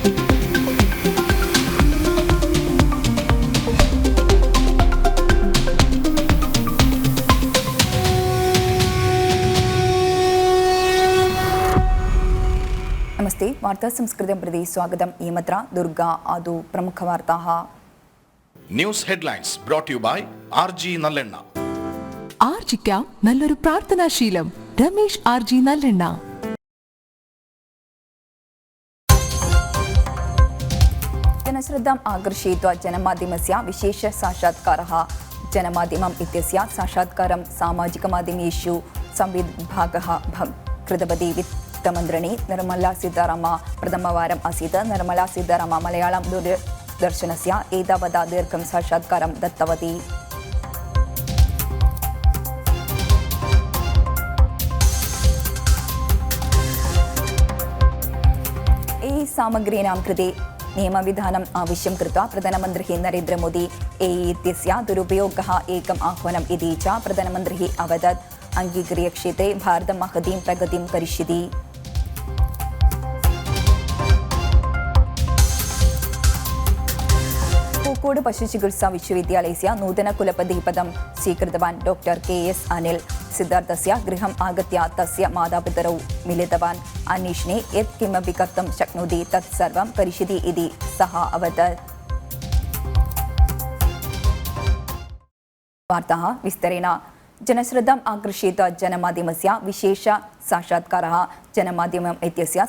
नमस्ते वार्ता संस्कृतं प्रति स्वागतम् ईमत्र दुर्गा आदौ प्रमुखवार्ताः news headlines brought you by RG നല്ലെണ്ണ. ആർജിക്കാം നല്ലൊരു പ്രാർത്ഥനാശീലം. രമേശ് ആർജി നല്ലെണ്ണ. जनश्रद्धाम् आकर्षयित्वा जनमाध्यमस्य विशेषसाक्षात्कारः. जनमाध्यमम् इत्यस्य साक्षात्कारं सामाजिकमाध्यमेषु संविभागः कृतवती. वित्तमन्त्रिणी निर्मला सीतारामन् प्रथमवारम् आसीत्. निर्मला सीतारामन् मलयाळं दूरदर्शनस्य एतावता दीर्घं साक्षात्कारं दत्तवती. सामग्रीणां कृते नियमविधानम् आवश्यकं कृत्वा प्रधानमन्त्री नरेन्द्रमोदी इत्यस्य दुरुपयोगः एकम् आह्वानम् इति च प्रधानमन्त्री अवदत्. अङ्गीक्रियक्षेत्रे भारतं महतीं प्रगतिं करिष्यति. पूकोड पशुचिकित्सा विश्वविद्यालयस्य नूतनकुलपतिपदं स्वीकृतवान् डॉक्टर के.एस्. अनिल. सिद्धार्थस्य गृहम् आगत्य तस्य मातापितरौ मिलितवान्. अन्वेषणे यत् किमपि कर्तुं शक्नोति तत् सर्वं करिष्यति इति सः अवदत्. वार्ताः विस्तरेण. जनश्रद्धाम् आकर्षयित्वा जनमाध्यमस्य विशेषसाक्षात्कारः. जनमाध्यमम् इत्यस्य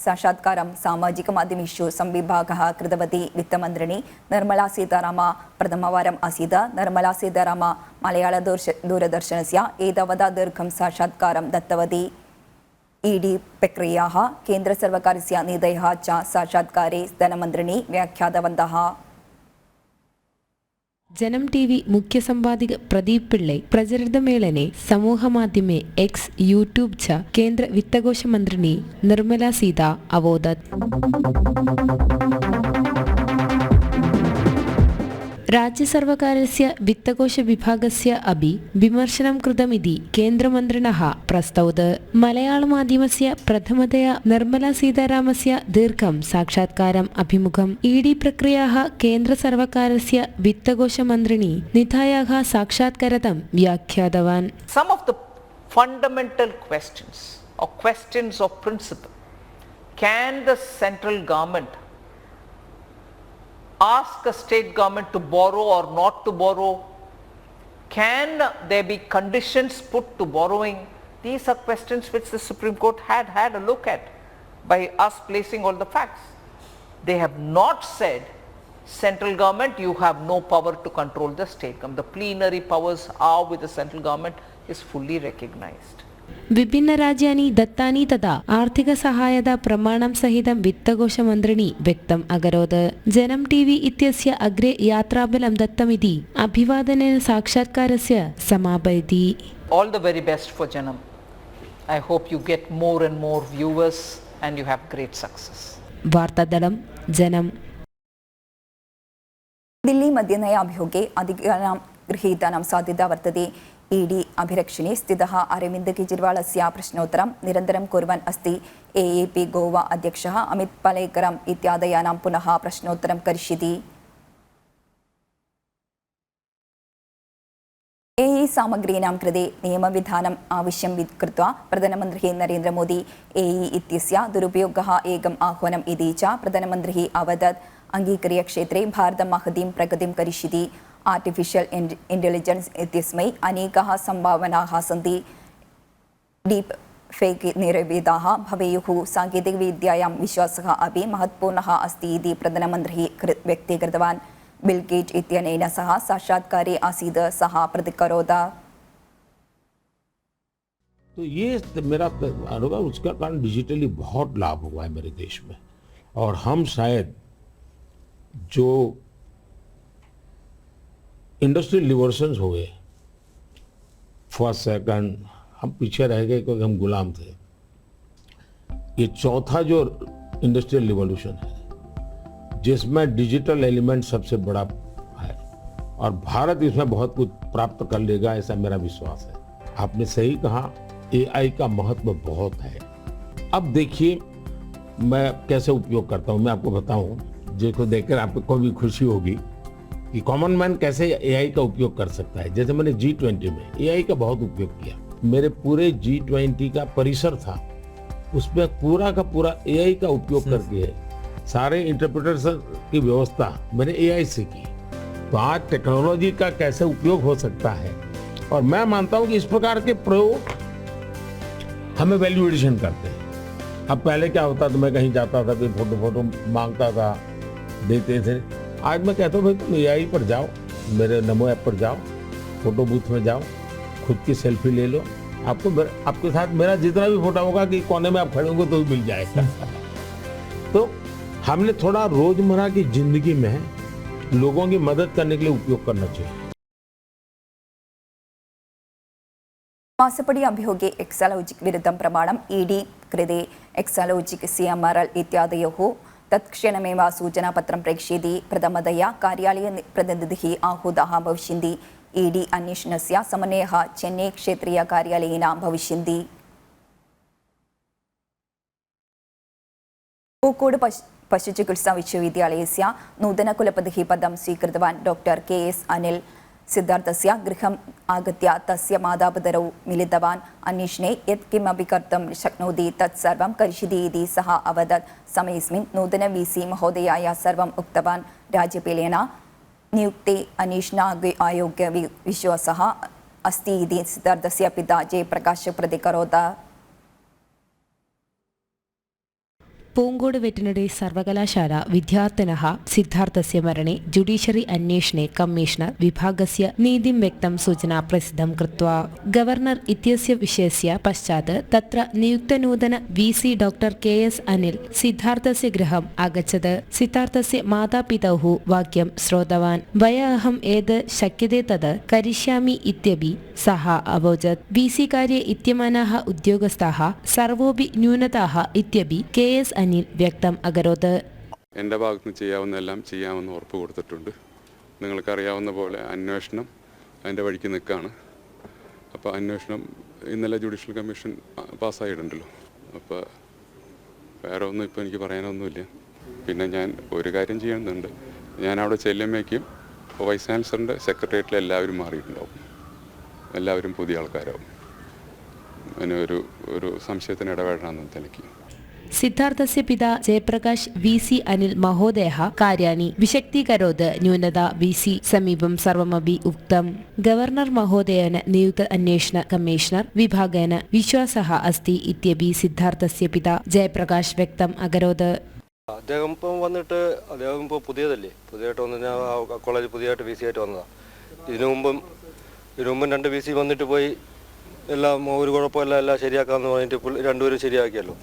साक्षात्कारं सामाजिकमाध्यमेषु संविभागः कृतवती. वित्तमन्त्रिणी निर्मला सीतारामन् प्रथमवारम् आसीत्. निर्मला सीतारामन् मलयाळ दूरदर्शनस्य एतावता दीर्घं साक्षात्कारं दत्तवती. ईडी प्रक्रियाः केन्द्रसर्वकारस्य नीतयः च साक्षात्कारे धनमन्त्रिणी व्याख्यातवन्तः. ജനം ടി വി മുഖ്യ സംവാദിക പ്രദീപ് പിള്ളൈ പ്രചരിതമേളനെ സമൂഹമാധ്യമേ എക്സ് യൂട്യൂബ് च കേന്ദ്ര വിത്തകോശ മന്ത്രിണി നിർമ്മല സീത അവോദത്. राज्यसर्वकारस्य वित्तकोशविभागस्य अपि विमर्शनं कृतमिति केन्द्रमन्त्रिणः प्रस्तौत्. मलयाळमाध्यमस्य प्रथमतया निर्मला सीतारामस्य दीर्घं साक्षात्कारम् अभिमुखम्. ED प्रक्रियाः केन्द्रसर्वकारस्य वित्तकोशमन्त्रिणी निधायाः साक्षात्कारतं व्याख्यातवान्. Some of the fundamental questions or questions of principle. Can the central government ask a state government to borrow or not to borrow? Can there be conditions put to borrowing? These are questions which the Supreme Court had a look at by us placing all the facts. They have not said, central government, you have no power to control the state government. The plenary powers are with the central government is fully recognized. विभिन्न राज्यानि दत्तानि तथा आर्थिक सहायता प्रमाणं सहितं वित्तकोशमन्त्रिणी व्यक्तम् अकरोत्. जनं TV इत्यस्य अग्रे यात्राबलं दत्तमिति अभिवादनेन साक्षात्कारस्य समापयति. All the very best for Janam. I hope you get more and more viewers and you have great success. वार्तादलं जनं. दिल्ली मद्यनयाभियोगे अधिकानां गृहीतानां साध्यता वर्तते. ईडी अभिरक्षणे स्थितः अरविन्द केजरीवालस्य प्रश्नोत्तरं निरन्तरं कुर्वन् अस्ति. एएपी गोवा अध्यक्षः अमित पालेकरम् इत्यादयानां पुनः प्रश्नोत्तरं करिष्यति. सामग्रीणां कृते नियमविधानम् आवश्यकं कृत्वा प्रधानमन्त्री नरेन्द्रमोदी इत्यस्य दुरुपयोगः एकम् आह्वानम् इति च प्रधानमन्त्री अवदत्. अङ्गीक्रियक्षेत्रे भारतं महतीं प्रगतिं करिष्यति. आर्टिफिशियल् इण्टेलिजेन्स् इत्यस्मै अनेकाः सम्भावनाः सन्ति. डीप् फेक् निरवेदाः भवेयुः. साङ्केतिकविद्यायां विश्वासः अपि महत्वपूर्णः अस्ति इति प्रधानमन्त्री व्यक्तीकृतवान्. बिल् गेट्स् इत्यनेन सह साक्षात्कारे आसीत्. सः प्रतिकरोत्. तो ये मेरा अनुभव उसका कारण डिजिटली बहुत लाभ हुआ है मेरे देश में. और हम शायद जो इंडस्ट्रियल रिवॉल्यूशंस हुए फर्स्ट सेकंड हम पीछे रह गए क्योंकि हम गुलाम थे. ये चौथा जो इंडस्ट्रियल रिवॉल्यूशन है जिसमें डिजिटल एलिमेंट सबसे बड़ा है और भारत इसमें बहुत कुछ प्राप्त कर लेगा ऐसा मेरा विश्वास है. आपने सही कहा, एआई का महत्व बहुत है. अब देखिए मैं कैसे उपयोग करता हूँ, मैं आपको बताऊँ, जिसको देखकर आपको भी खुशी होगी कि कॉमन मैन कैसे एआई का उपयोग कर सकता है। जैसे मैंने G20 में एआई का बहुत उपयोग किया। मेरे पूरे G20 का परिसर था, उसमें पूरा का पूरा एआई का उपयोग करके सारे इंटरप्रिटेशन की व्यवस्था मैंने एआई से की। तो आज टेक्नोलॉजी का कैसे उपयोग हो सकता है, और मैं मानता हूं कि इस प्रकार के प्रयोग हमें वैल्यू एडिशन करते हैं। अब पहले क्या होता था, मैं कहीं जाता था, कोई फोटो मांगता था, देते थे। आज मैं कहता हूँ भाई तुम एआई पर जाओ, मेरे नमो ऐप पर जाओ, फोटो बूथ में जाओ, खुद की सेल्फी ले लो, आपको आपके साथ मेरा जितना भी फोटो होगा कि कोने में आप खड़े होंगे तो मिल जाएगा। तो हमने थोड़ा रोजमर्रा की जिंदगी में लोगों की मदद करने के लिए उपयोग करना चाहिए। मासपടി अभियोगे एक्सालोजिक विरुद्धं प्रमाणम् ईडी कृते एक्सालोजिक CMRL इत्यादयोः तत्क्षणमेव सूचनापत्रं प्रेषयति। प्रथमतया कार्यालयप्रतिनिधिः आहूतः भविष्यन्ति। ईडी अन्वेषणस्य समन्वयः चेन्नई क्षेत्रीयकार्यालयेन भविष्यन्ति। कोक्कोड पशुचिकित्सा विश्वविद्यालयस्य नूतनकुलपतिः पदं स्वीकृतवान् डॉक्टर KS अनिल सिद्धार्थस्य गृहम् आगत्य तस्य मातापितरौ मिलितवान्। अन्वेषणे यत् किमपि कर्तुं शक्नोति तत् सर्वं करिष्यति इति सः अवदत्। समयेऽस्मिन् नूतन VC महोदयाय सर्वम् उक्तवान्। राज्यपालेन नियुक्ते अन्वेषण आयोगे विश्वासः अस्ति इति सिद्धार्थस्य पिता जयप्रकाश प्रतिकरोत्। പൂങ്കോട് വെറ്റിനറി സർവകലാശാല വിദ്യാർത്ഥിനः സിദ്ധാർത്ഥस्य मरणे जुडिशरी अन्वेषणे कमिश्नर विभागस्य नीतिं व्यक्तं सूचना प्रसिद्धं कृत्वा गवर्नर इत्यस्य विषयस्य पश्चात् तत्र नियुक्तनूतन VC डॉक्टर KS अनिल सिद्धार्थस्य गृहम् आगच्छत्। सिद्धार्थस्य मातापितुः वाक्यं श्रोतवान्। वया अहम् एतद् शक्यते तद् करिष्यामि इत्यपि सः अवोचत्। VC कार्ये इत्यमानाः उद्योगस्थाः सर्वोऽपि न्यूनताः इत्यपि KS അനിൽ വ്യക്തം അകരോത്. എൻ്റെ ഭാഗത്ത് നിന്ന് ചെയ്യാവുന്നതെല്ലാം ചെയ്യാമെന്ന് ഉറപ്പ് കൊടുത്തിട്ടുണ്ട്. നിങ്ങൾക്കറിയാവുന്ന പോലെ അന്വേഷണം അതിൻ്റെ വഴിക്ക് നിൽക്കുകയാണ്. അപ്പോൾ അന്വേഷണം ഇന്നലെ ജുഡീഷ്യൽ കമ്മീഷൻ പാസ്സായിട്ടുണ്ടല്ലോ. അപ്പോൾ വേറെ ഒന്നും ഇപ്പോൾ എനിക്ക് പറയാനൊന്നുമില്ല. പിന്നെ ഞാൻ ഒരു കാര്യം ചെയ്യുന്നുണ്ട്. ഞാൻ അവിടെ ചെല്ലുമ്പോഴേക്കും വൈസ് ചാൻസലറിൻ്റെ സെക്രട്ടേറിയറ്റിൽ എല്ലാവരും മാറിയിട്ടുണ്ടാവും. എല്ലാവരും പുതിയ ആൾക്കാരാവും. അതിന് ഒരു സംശയത്തിന് ഇടപെടണമെന്ന് എനിക്ക്. सिद्धार्थस्य पिता जयप्रकाश VC अनिल महोदयः कार्याणि विशक्तीकरोत्। न्यूनता VC समीपं सर्वमपि उक्तं। गवर्नर महोदयेन नियुक्त अन्वेषण कमिश्नर विभागेन विश्वासः अस्ति इत्यपि सिद्धार्थस्य पिता जयप्रकाश व्यक्तम् अकरोत्. അദ്ദേഹം ഇപ്പം വന്നിട്ട് അദ്ദേഹം ഇപ്പോൾ പുതിയതല്ലേ, പുതിയതായിട്ട് വന്നു കോളേജ് പുതിയതായിട്ട് VC ആയിട്ട് വന്നതാണ്. ഇതിനു മുമ്പും 2 VC വന്നിട്ട് പോയി എല്ലാം ഒരു കുഴപ്പമില്ല, എല്ലാം ശരിയാക്കാമെന്ന് പറഞ്ഞിട്ട് രണ്ടുപേരും ശരിയാക്കിയല്ലോ.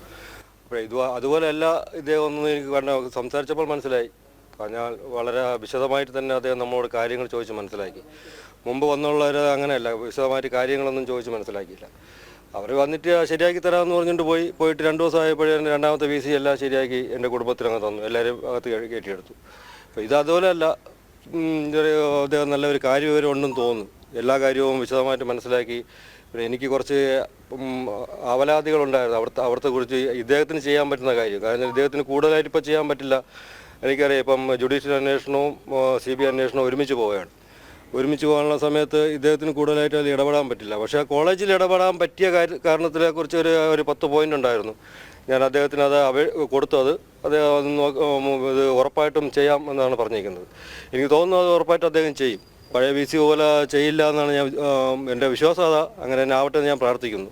അതുപോലെയല്ല ഇദ്ദേഹം ഒന്നും എനിക്ക് സംസാരിച്ചപ്പോൾ മനസ്സിലായി. പറഞ്ഞാൽ വളരെ വിശദമായിട്ട് തന്നെ അദ്ദേഹം നമ്മളോട് കാര്യങ്ങൾ ചോദിച്ച് മനസ്സിലാക്കി. മുമ്പ് വന്നുള്ളവർ അങ്ങനെയല്ല, വിശദമായിട്ട് കാര്യങ്ങളൊന്നും ചോദിച്ച് മനസ്സിലാക്കിയില്ല. അവർ വന്നിട്ട് ശരിയാക്കി തരാമെന്ന് പറഞ്ഞുകൊണ്ട് പോയിട്ട് 2 ദിവസം ആയപ്പോഴേ രണ്ടാമത്തെ VC എല്ലാം ശരിയാക്കി എൻ്റെ കുടുംബത്തിനങ്ങ് തന്നു, എല്ലാവരും അകത്ത് കയറ്റിയെടുത്തു. അപ്പോൾ ഇത് അതുപോലെയല്ല, അദ്ദേഹം നല്ലൊരു കാര്യവിവരം ഉണ്ടെന്ന് തോന്നുന്നു. എല്ലാ കാര്യവും വിശദമായിട്ട് മനസ്സിലാക്കി. എനിക്ക് കുറച്ച് അവലാതികളുണ്ടായിരുന്നു അവിടുത്തെ കുറിച്ച്. ഇദ്ദേഹത്തിന് ചെയ്യാൻ പറ്റുന്ന കാര്യം, കാരണം ഇദ്ദേഹത്തിന് കൂടുതലായിട്ട് ഇപ്പോൾ ചെയ്യാൻ പറ്റില്ല. എനിക്കറിയാം, ഇപ്പം ജുഡീഷ്യൽ അന്വേഷണവും CBI അന്വേഷണവും ഒരുമിച്ച് പോകാനുള്ള സമയത്ത് ഇദ്ദേഹത്തിന് കൂടുതലായിട്ട് അതിൽ ഇടപെടാൻ പറ്റില്ല. പക്ഷേ ആ കോളേജിൽ ഇടപെടാൻ പറ്റിയ കാരണത്തിനെ കുറിച്ച് ഒരു 10 പോയിന്റ് ഉണ്ടായിരുന്നു. ഞാൻ അദ്ദേഹത്തിന് അത് കൊടുത്തത് ഇത് ഉറപ്പായിട്ടും ചെയ്യാം എന്നാണ് പറഞ്ഞിരിക്കുന്നത്. എനിക്ക് തോന്നുന്നു അത് ഉറപ്പായിട്ടും അദ്ദേഹം ചെയ്യും. പഴയ VC പോലെ ചെയ്യില്ല എന്നാണ് എൻ്റെ വിശ്വാസം. അങ്ങനെ തന്നെ ആവട്ടെ എന്ന് ഞാൻ പ്രാർത്ഥിക്കുന്നു.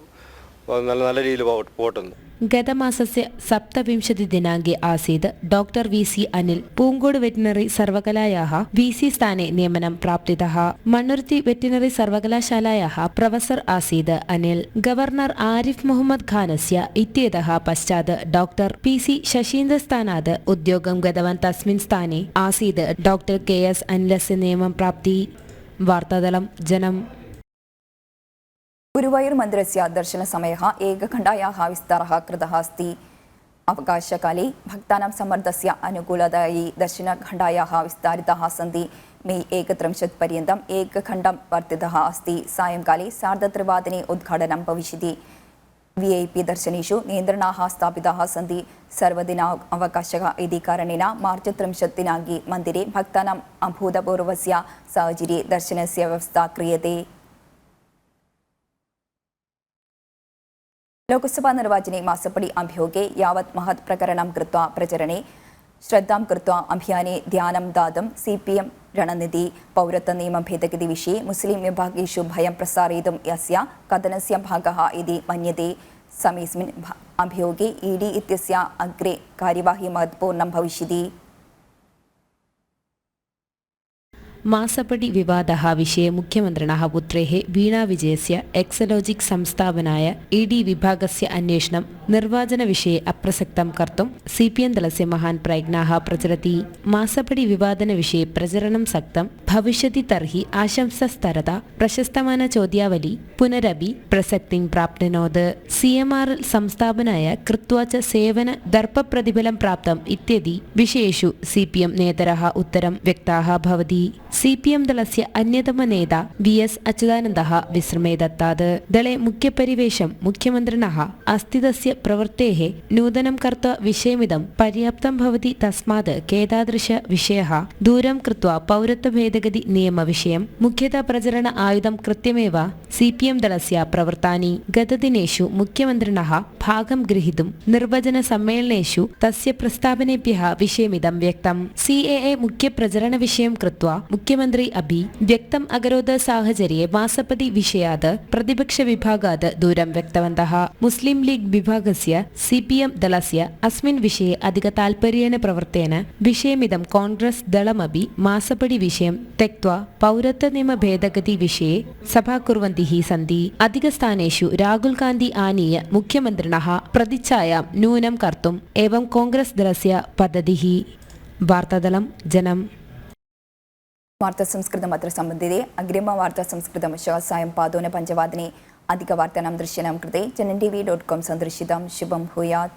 നല്ല രീതിയിൽ പോട്ടെന്ന്. गतमासस्य 27 दिनाङ्के आसीत् doctor VC Anil पूङ्गोड veterinary सर्वकलायाः VC स्थाने नियमनं प्राप्तितः। मण्णुरुत्ति वेटिनरी सर्वकलाशालायाः प्रोफेसर् आसीत् अनिल। गवर्नर आरिफ मोहम्मद खानस्य इत्येतः पश्चात् डॉक्टर PC शशीन्द्रस्थानात् उद्योगं गतवान्। तस्मिन् स्थाने आसीत् डॉक्टर KS अनिलस्य नियमं प्राप्ति। वार्तादलं जनम्। गुरुवायूर मन्दिरस्य दर्शनसमयः एकघण्टायाः विस्तारः कृतः अस्ति। अवकाशकाले भक्तानां सम्मर्दस्य अनुकूलतायै दर्शनघण्टायाः विस्तारिताः सन्ति। मे 31 पर्यन्तम् एकघण्टं वर्धितः अस्ति। सायङ्काले 3:30 उद्घाटनं भविष्यति। VIP दर्शनेषु नियन्त्रणाः स्थापिताः सन्ति। सर्वदिनावकाशः इति कारणेन मार्च 30 दिनाङ्के मन्दिरे भक्तानाम् अभूतपूर्वस्य साहचर्ये दर्शनस्य व्यवस्था क्रियते। लोकसभा निर्वाचने मासपടി अभियोगे यावत् महत् प्रकरणं कृत्वा प्रचरणे श्रद्धां कृत्वा अभियाने ध्यानं दातुं CPM रणनीति पौरत्वनियमभेदगति विषये मुस्लिं विभागेषु भयं प्रसारयितुं यस्य कथनस्य भागः इति मन्यते। समेऽस्मिन् अभियोगे ED इत्यस्य अग्रे कार्यवाही महत्वपूर्णं भविष्यति। മാസപ്പടി വിവാദः विषये मुख्यमन्त्रिणः पुत्रेः वीणा विजयस्य एक्सलोजिक् संस्थापनाय ED विभागस्य अन्वेषणं निर्वाचनविषये अप्रसक्तं कर्तुं CPM दलस्य महान् प्रयत्नः प्रचलति। मासपടി विवादनविषये प्रचरणं सक्तं भविष्यति तर्हि आशंसस्तरता प्रशस्तमानचोद्यावली पुनरपि प्रसक्तिं प्राप्नोत्। CMRL संस्थापनाय कृत्वा च सेवन दर्पप्रतिफलं प्राप्तम् इत्यदि विषयेषु CPM नेतरः उत्तरं व्यक्ताः भवति। CPM दलस्य अन्यतमनेता VS अच्युतानन्दः विश्रमे दत्तात्। दले मुख्यपरिवेशं मुख्यमन्त्रिणः अस्तित्वस्य प्रवृत्तेः नूतनं कर्तुं विषयमिदं पर्याप्तं भवति। तस्मात् केतादृशविषयः दूरं कृत्वा पौरत्वभेदगति नियमविषयं मुख्यतः प्रचरण आयुधं कृत्यमेव CPM दलस्य प्रवृत्तानि। गतदिनेषु मुख्यमन्त्रिणः भागं ग्रहीतुं निर्वचनसम्मेलनेषु तस्य प्रस्तावनेभ्यः विषयमिदं व्यक्तं। CAA मुख्यप्रचरणविषयं कृत्वा मुख्यमन्त्री अपि व्यक्तम् अकरोत्। साहचर्ये मासपടി विषयात् प्रतिपक्षविभागात् दूरं व्यक्तवन्तः। मुस्लिं लीग् विभागस्य CPM दलस्य अस्मिन् विषये अधिकताल्पर्येण प्रवर्तेन विषयमिदं कांग्रेस् दलमपि मासपടി विषयं त्यक्त्वा पौरत्वनियमभेदगति विषये सभा कुर्वन्तः सन्ति। अधिकस्थानेषु राहुल गान्धी आनीय मुख्यमन्त्रिणः प्रतिच्छायां न्यूनं कर्तुम् एवं कांग्रेस् दलस्य पद्धतिः। वार्तादलं जनम्। वार्ता संस्कृतम् अत्र सम्बन्धिते अग्रिमवार्ता संस्कृतमश्व सायं पादोन 5:00 अधिकवार्तानां दृश्यानां कृते जनन्TV.com सन्दर्शितं शुभं भूयात्।